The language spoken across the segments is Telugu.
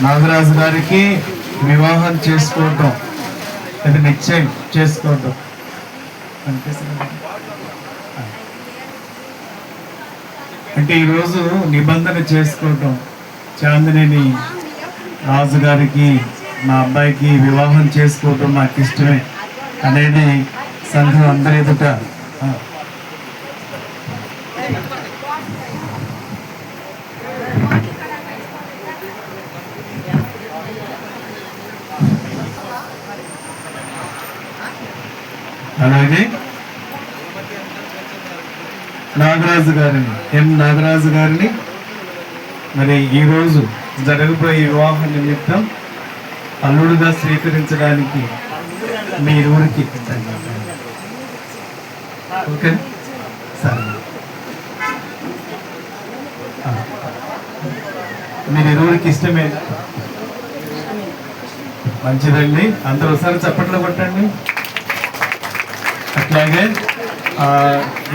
నాగరాజు గారికి వివాహం చేసుకోవటం, అది నిశ్చయం చేసుకోవటం అంటే ఈరోజు నిబంధన చేసుకోవటం, చాందిని రాజు గారికి మా అబ్బాయికి వివాహం చేసుకోవటం నాకు ఇష్టమే అనేది సంఘం అందరి ఎదుట అలాగే నాగరాజు గారిని మరి ఈరోజు జరగబోయే వివాహ నిమిత్తం అల్లుడుగా స్వీకరించడానికి మీ ఊరికి ఓకే సరే, మీరు ఇరువురికి ఇష్టమే, మంచిదండి. అందరూ ఒకసారి చప్పట్లు కొట్టండి. అట్లాగే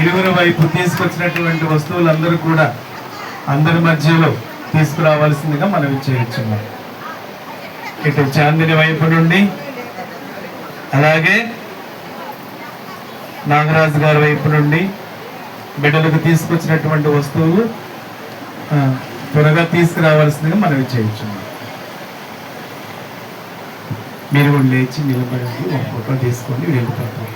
ఇరువురు వైపు తీసుకొచ్చినటువంటి వస్తువులందరూ కూడా అందరి మధ్యలో తీసుకురావాల్సిందిగా మనం చేయొచ్చు. ఇటు చాందిని వైపు నుండి, అలాగే నాగరాజు గారి వైపు నుండి బిడ్డలకు తీసుకొచ్చినటువంటి వస్తువులు త్వరగా తీసుకురావాల్సిందిగా మనం చేయొచ్చు. మీరు కూడా లేచి నిలబడండి, ఒక ఫోటో తీసుకొని వెళ్ళిపోతారు.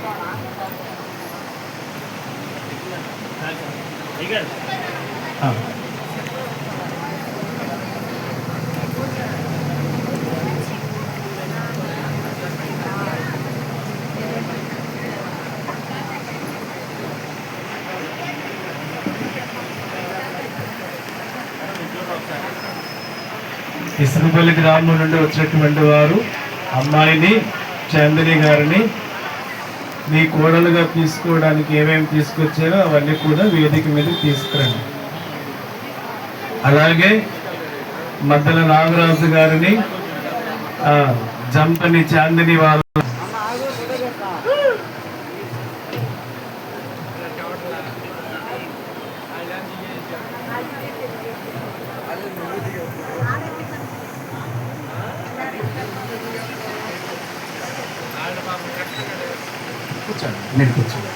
ఇసుకపల్లి గ్రామం నుండి వచ్చినటువంటి వారు అమ్మాయిని చాందిని గారిని మీ కోడలుగా తీసుకోవడానికి ఏమేమి తీసుకొచ్చారో అవన్నీ కూడా వేదిక మీద తీసుకురండి. అలాగే మద్దల నాగరాజు గారిని జంపని చాందిని వారు కూర్చోండి, మీరు కూర్చోండి.